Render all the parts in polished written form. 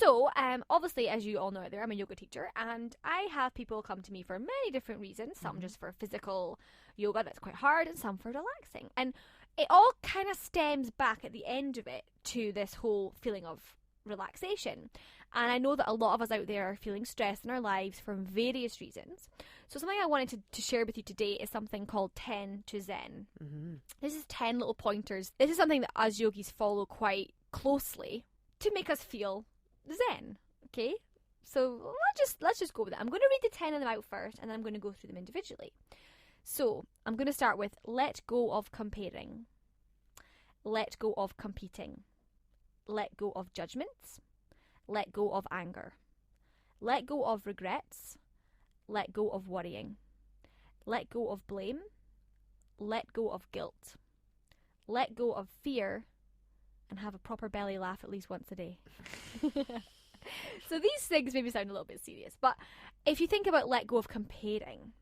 So, obviously, as you all know out there, I'm a yoga teacher, and I have people come to me for many different reasons. Some just for physical yoga that's quite hard, and some for relaxing. And it all kind of stems back at the end of it to this whole feeling of relaxation. And I know that a lot of us out there are feeling stressed in our lives for various reasons. So something I wanted to share with you today is something called 10 to Zen. This is 10 little pointers. This is something that us yogis follow quite closely to make us feel zen. Okay, so let's just go with it. I'm going to read the 10 of them out first, and then I'm going to go through them individually. So I'm going to start with let go of comparing, let go of competing, let go of judgments, let go of anger, let go of regrets, let go of worrying, let go of blame, let go of guilt, let go of fear, and have a proper belly laugh at least once a day. So these things maybe sound a little bit serious, but if you think about let go of comparing,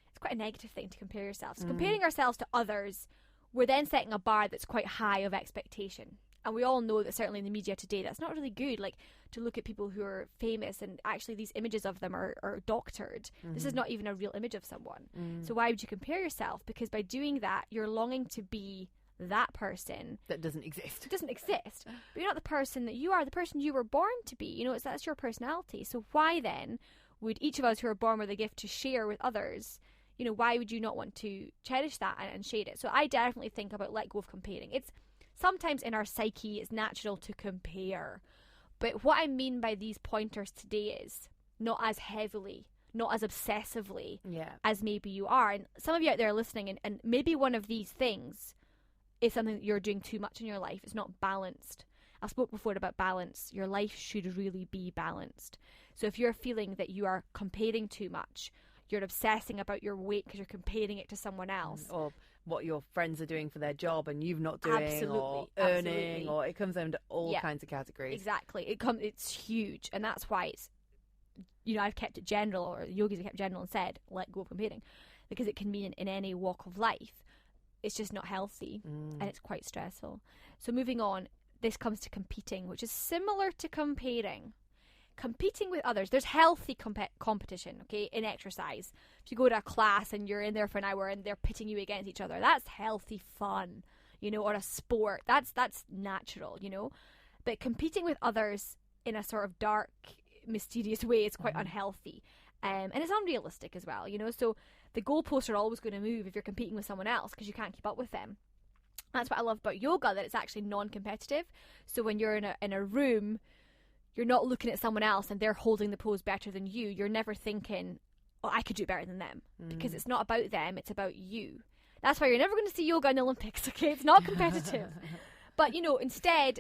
it's quite a negative thing to compare yourselves. Comparing ourselves to others, we're then setting a bar that's quite high of expectation. And we all know that certainly in the media today, that's not really good. Like, to look at people who are famous and actually these images of them are doctored. This is not even a real image of someone. So why would you compare yourself? Because by doing that, you're longing to be that person that doesn't exist. It doesn't exist. But you're not the person that you are, the person you were born to be. You know, that's your personality. So why then would each of us who are born with a gift to share with others, you know, why would you not want to cherish that and share it? So I definitely think about let go of comparing. It's sometimes in our psyche, it's natural to compare. But what I mean by these pointers today is not as heavily, not as obsessively as maybe you are. And some of you out there are listening, and maybe one of these things is something that you're doing too much in your life. It's not balanced. I spoke before about balance. Your life should really be balanced. So if you're feeling that you are comparing too much, you're obsessing about your weight because you're comparing it to someone else. Or what your friends are doing for their job and you've not doing, absolutely, or earning, or it comes under all kinds of categories. Exactly. It's huge. And that's why it's, you know, I've kept it general, or the yogis have kept general and said, let go of comparing. Because it can mean in any walk of life. It's just not healthy and it's quite stressful. So moving on, this comes to competing, which is similar to comparing. Competing with others. There's healthy competition, okay, in exercise. If you go to a class and you're in there for an hour and they're pitting you against each other, that's healthy fun, you know, or a sport. That's natural, you know. But competing with others in a sort of dark, mysterious way is quite unhealthy. And it's unrealistic as well, you know. So the goalposts are always going to move if you're competing with someone else because you can't keep up with them. That's what I love about yoga, that it's actually non-competitive. So when you're in a room, you're not looking at someone else and they're holding the pose better than you. You're never thinking, oh, I could do better than them. Because it's not about them, it's about you. That's why you're never going to see yoga in the Olympics, okay? It's not competitive. But, you know, instead,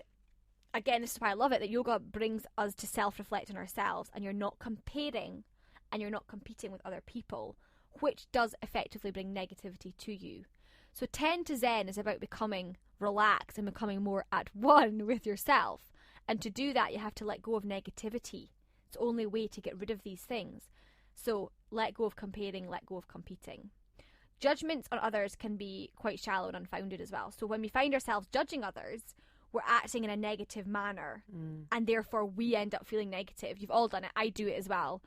again, this is why I love it, that yoga brings us to self-reflect on ourselves, and you're not comparing and you're not competing with other people, which does effectively bring negativity to you. So 10 to Zen is about becoming relaxed and becoming more at one with yourself. And to do that, you have to let go of negativity. It's the only way to get rid of these things. So let go of comparing, let go of competing. Judgments on others can be quite shallow and unfounded as well. So when we find ourselves judging others, we're acting in a negative manner, and therefore we end up feeling negative. You've all done it. I do it as well.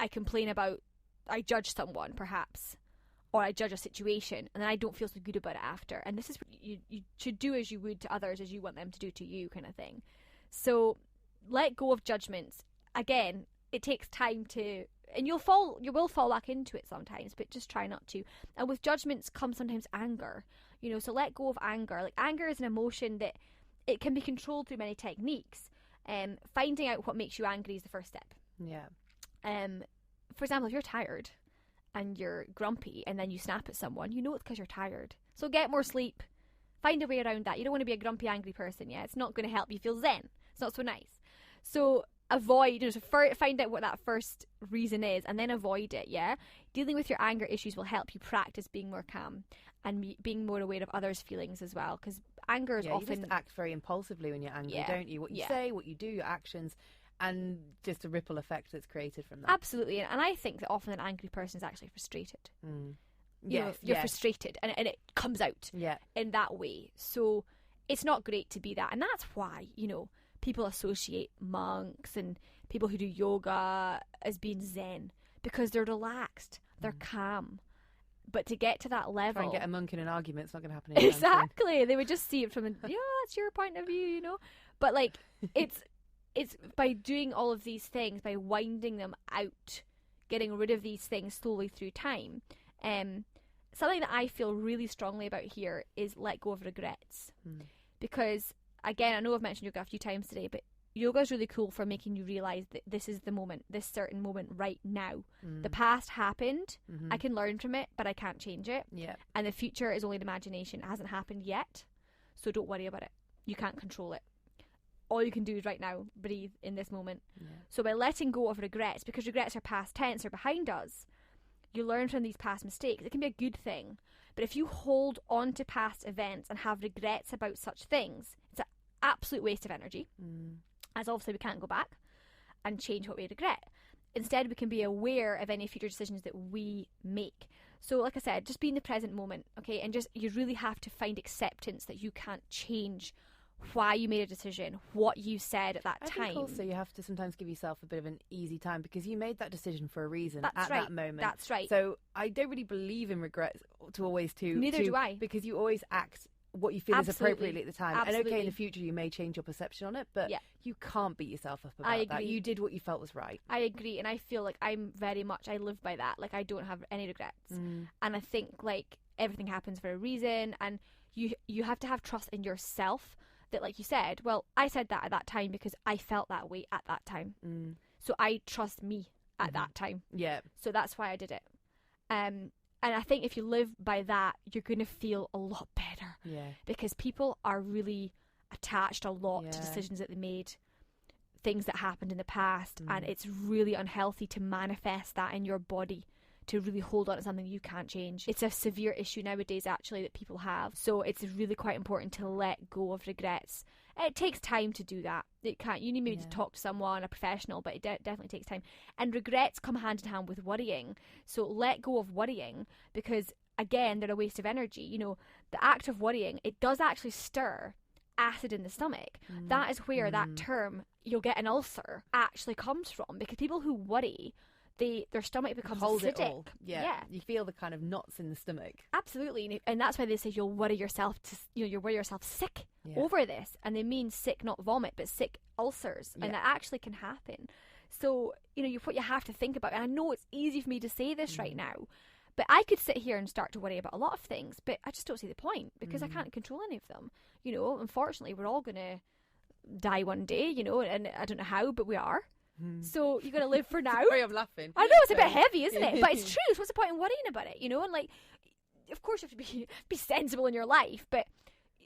I complain about, I judge someone perhaps, or I judge a situation, and then I don't feel so good about it after. And this is what you should do as you would to others as you want them to do to you, kind of thing. So let go of judgments. Again, it takes time to, and you will fall back into it sometimes, but just try not to. And with judgments comes sometimes anger, you know, so let go of anger. Like, anger is an emotion that it can be controlled through many techniques. Finding out what makes you angry is the first step. Yeah. For example, if you're tired and you're grumpy and then you snap at someone, you know it's because you're tired. So get more sleep. Find a way around that. You don't want to be a grumpy, angry person, yeah? It's not going to help you feel zen. It's not so nice. So avoid, find out what that first reason is and then avoid it, yeah? Dealing with your anger issues will help you practice being more calm and being more aware of others' feelings as well, because anger is often... you just act very impulsively when you're angry, don't you? What you say, what you do, your actions, and just a ripple effect that's created from that. Absolutely. And I think that often an angry person is actually frustrated. You're frustrated, and it comes out in that way. So it's not great to be that. And that's why, you know, people associate monks and people who do yoga as being zen because they're relaxed, they're calm. But to get to that level... Try and get a monk in an argument, it's not going to happen. Exactly. They would just see it from, that's your point of view, you know. But, like, it's by doing all of these things, by winding them out, getting rid of these things slowly through time. Something that I feel really strongly about here is let go of regrets. Because, again, I know I've mentioned yoga a few times today, but yoga is really cool for making you realise that this is the moment, this certain moment right now. The past happened, I can learn from it, but I can't change it. And the future is only an imagination. It hasn't happened yet, so don't worry about it. You can't control it. All you can do is right now, breathe in this moment. So by letting go of regrets, because regrets are past tense, or behind us, you learn from these past mistakes. It can be a good thing. But if you hold on to past events and have regrets about such things, it's an absolute waste of energy. As obviously we can't go back and change what we regret. Instead, we can be aware of any future decisions that we make. So, like I said, just be in the present moment, okay? And just, you really have to find acceptance that you can't change why you made a decision, what you said at that time. I think also you have to sometimes give yourself a bit of an easy time because you made that decision for a reason that moment. That's right. So I don't really believe in regrets Neither do I. Because you always act what you feel is appropriately at the time. And okay, in the future you may change your perception on it, but you can't beat yourself up about that. You did what you felt was right. I agree, and I feel like I live by that. Like, I don't have any regrets. And I think, like, everything happens for a reason, and you have to have trust in yourself that, like you said, well, I said that at that time because I felt that way at that time. So I trust me at that time. So that's why I did it. And I think if you live by that, you're going to feel a lot better. Because people are really attached a lot to decisions that they made, things that happened in the past, and it's really unhealthy to manifest that in your body, to really hold on to something you can't change. It's a severe issue nowadays, actually, that people have. So it's really quite important to let go of regrets. It takes time to do that. You need maybe to talk to someone, a professional, but it definitely takes time. And regrets come hand in hand with worrying. So let go of worrying because, again, they're a waste of energy. You know, the act of worrying, it does actually stir acid in the stomach. That is where that term, you'll get an ulcer, actually comes from. Because people who worry, their stomach becomes acidic. You feel the kind of knots in the stomach. Absolutely, and that's why they say you'll worry yourself sick over this, and they mean sick, not vomit, but sick ulcers, and that actually can happen. So what you have to think about, and I know it's easy for me to say this right now, but I could sit here and start to worry about a lot of things, but I just don't see the point because I can't control any of them. Unfortunately, we're all gonna die one day, and I don't know how, but we are. So you got to live for now. Sorry, I'm laughing. I know it's a bit heavy, isn't it? But it's true. So what's the point in worrying about it? And like, of course you have to be sensible in your life, but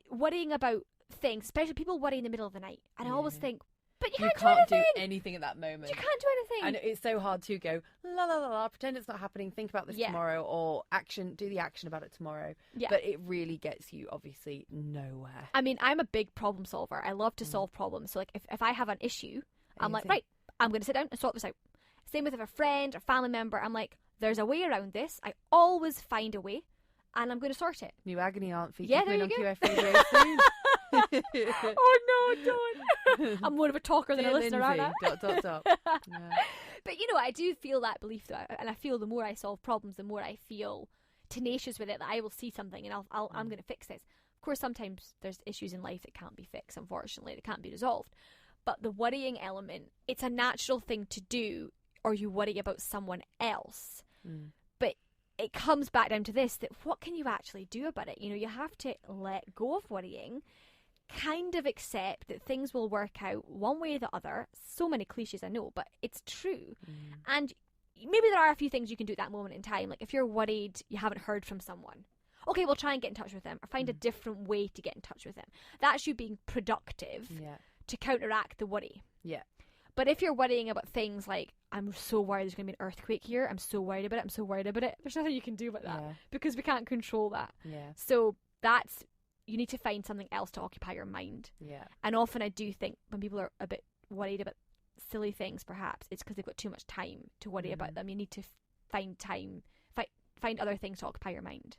worrying about things, especially people worry in the middle of the night, and I always think, but you can't do anything at that moment. You can't do anything, and it's so hard to go la la la la, pretend it's not happening, think about this tomorrow, or do the action about it tomorrow. But it really gets you obviously nowhere. I mean, I'm a big problem solver. I love to solve problems. So like, if I have an issue, I'm like, right, I'm going to sit down and sort this out. Same with if a friend or family member, I'm like, there's a way around this. I always find a way, and I'm going to sort it. New agony aunt feature coming on QF Radio soon. Oh no, don't. I'm more of a talker than a listener, aren't I? ... But I do feel that belief though, and I feel the more I solve problems, the more I feel tenacious with it, that I will see something and I'm going to fix this. Of course, sometimes there's issues in life that can't be fixed, unfortunately, that can't be resolved. But the worrying element, it's a natural thing to do, or you worry about someone else. But it comes back down to this, that what can you actually do about it? You have to let go of worrying, kind of accept that things will work out one way or the other. So many cliches, I know, but it's true. And maybe there are a few things you can do at that moment in time. Like if you're worried you haven't heard from someone, okay, we'll try and get in touch with them, or find a different way to get in touch with them. That's you being productive. To counteract the worry. But if you're worrying about things like, I'm so worried there's going to be an earthquake here, I'm so worried about it, there's nothing you can do about that because we can't control that. So you need to find something else to occupy your mind. And often I do think when people are a bit worried about silly things, perhaps it's because they've got too much time to worry about them. You need to find other things to occupy your mind.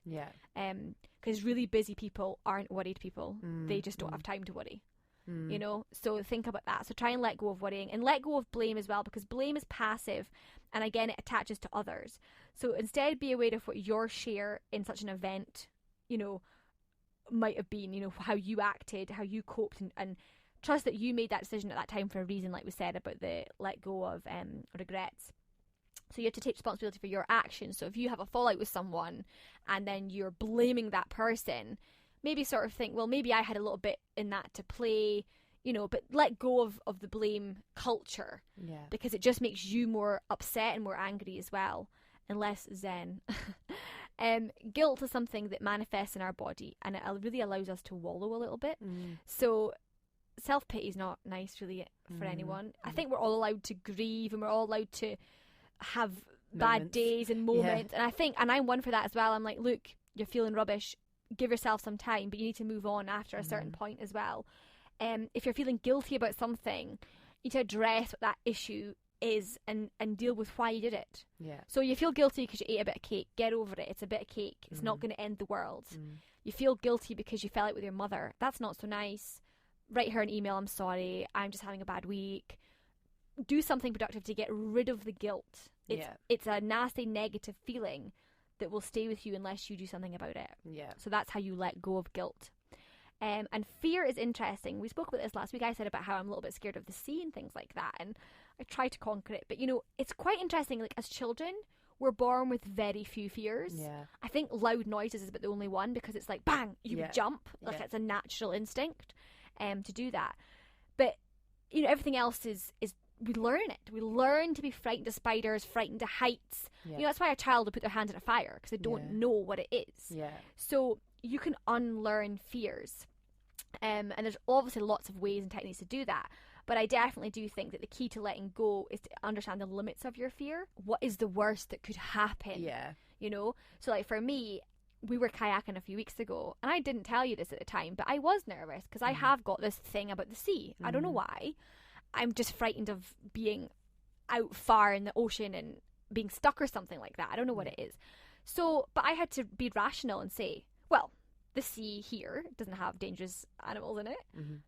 Because really busy people aren't worried people. They just don't have time to worry. you know, so think about that. So try and let go of worrying, and let go of blame as well, because blame is passive, and again, it attaches to others. So instead, be aware of what your share in such an event, you know, might have been, you know, how you acted, how you coped, and trust that you made that decision at that time for a reason, like we said about the let go of regrets. So you have to take responsibility for your actions. So if you have a fallout with someone and then you're blaming that person, maybe sort of think, well, maybe I had a little bit in that to play, you know, but let go of the blame culture. Yeah. Because it just makes you more upset and more angry as well, and less zen. Guilt is something that manifests in our body, and it really allows us to wallow a little bit. So self-pity is not nice really for anyone. I think we're all allowed to grieve, and we're all allowed to have bad days and moments. And I think, and I'm one for that as well. I'm like, look, you're feeling rubbish, give yourself some time, but you need to move on after a certain point as well. If you're feeling guilty about something, you need to address what that issue is and deal with why you did it. So you feel guilty because you ate a bit of cake, get over it. It's a bit of cake, it's not going to end the world. You feel guilty because you fell out with your mother, that's not so nice. Write her an email, I'm sorry, I'm just having a bad week. Do something productive to get rid of the guilt. It's a nasty negative feeling that will stay with you unless you do something about it. So that's how you let go of guilt. And fear is interesting. We spoke about this last week. I said about how I'm a little bit scared of the sea and things like that, and I try to conquer it. But you know, it's quite interesting. Like, as children, we're born with very few fears. I think loud noises is about the only one, because it's like bang, you would jump. Like it's a natural instinct to do that. But you know, everything else is we learn it. We learn to be frightened of spiders, frightened of heights. You know, that's why a child will put their hand in a fire, because they don't know what it is. So you can unlearn fears. And there's obviously lots of ways and techniques to do that. But I definitely do think that the key to letting go is to understand the limits of your fear. What is the worst that could happen? You know? So like for me, we were kayaking a few weeks ago, and I didn't tell you this at the time, but I was nervous because I have got this thing about the sea. I don't know why. I'm just frightened of being out far in the ocean and being stuck or something like that. I don't know what it is. So, but I had to be rational and say, well, the sea here doesn't have dangerous animals in it.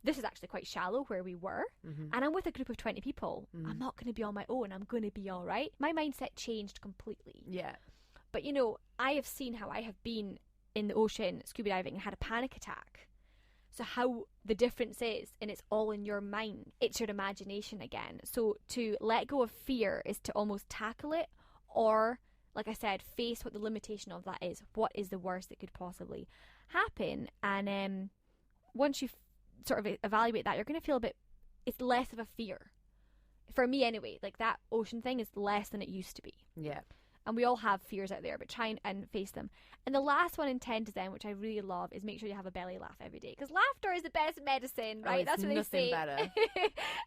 This is actually quite shallow where we were. And I'm with a group of 20 people. I'm not going to be on my own. I'm going to be all right. My mindset changed completely. But, you know, I have seen how I have been in the ocean scuba diving and had a panic attack. So how the difference is, and it's all in your mind. It's your imagination again. So to let go of fear is to almost tackle it, or, like I said, face what the limitation of that is. What is the worst that could possibly happen? And once you sort of evaluate that, you're going to feel a bit, it's less of a fear. For me anyway, like that ocean thing is less than it used to be. And we all have fears out there, but try and face them. And the last one in 10 to Zen, which I really love, is make sure you have a belly laugh every day. Because laughter is the best medicine, right? That's what they say. Better.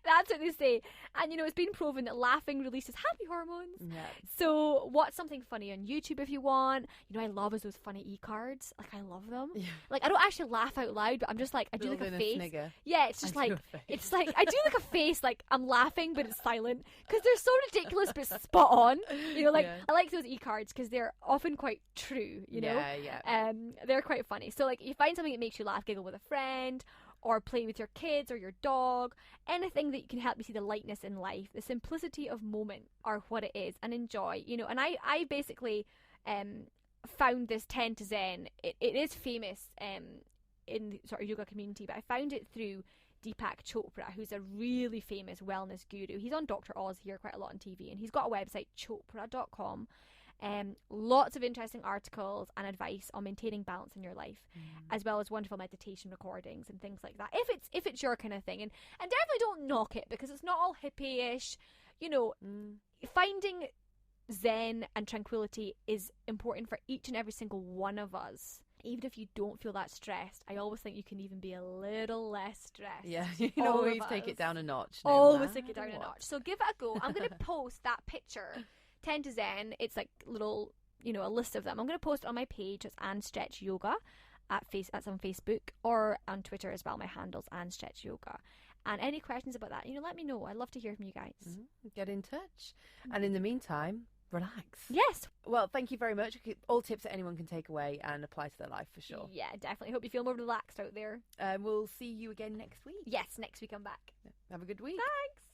That's what they say. And, you know, it's been proven that laughing releases happy hormones. So watch something funny on YouTube if you want. You know, I love those funny e-cards. Like, I love them. Like, I don't actually laugh out loud, but I'm just like, I do like a face. Yeah, it's just like, it's like, I do like a face, like I'm laughing, but it's silent. Because they're so ridiculous, but spot on. You know, like, I like those e-cards because they're often quite true, you know? They're quite funny. So like, you find something that makes you laugh, giggle with a friend, or play with your kids or your dog, anything that can help you see the lightness in life, the simplicity of moment are what it is, and enjoy, you know. And I basically found this 10 to Zen. It is famous in the sort of yoga community, but I found it through Deepak Chopra, who's a really famous wellness guru. He's on Dr. Oz here quite a lot on TV, and he's got a website, chopra.com. Lots of interesting articles and advice on maintaining balance in your life, as well as wonderful meditation recordings and things like that, if it's your kind of thing. And definitely don't knock it, because it's not all hippie-ish. You know, finding zen and tranquility is important for each and every single one of us. Even if you don't feel that stressed, I always think you can even be a little less stressed. You can always take it down a notch. Always take it down a notch. So give it a go. I'm going to post that picture, 10 to Zen. It's like little, you know, a list of them. I'm going to post it on my page. It's Anne Stretch Yoga that's on Facebook, or on Twitter as well. My handle's Anne Stretch Yoga. And any questions about that, you know, let me know. I'd love to hear from you guys. Get in touch. And in the meantime, relax. Yes. Well, thank you very much. All tips that anyone can take away and apply to their life for sure. Yeah, definitely. Hope you feel more relaxed out there. We'll see you again next week. Yes, next week I'm back. Have a good week. Thanks.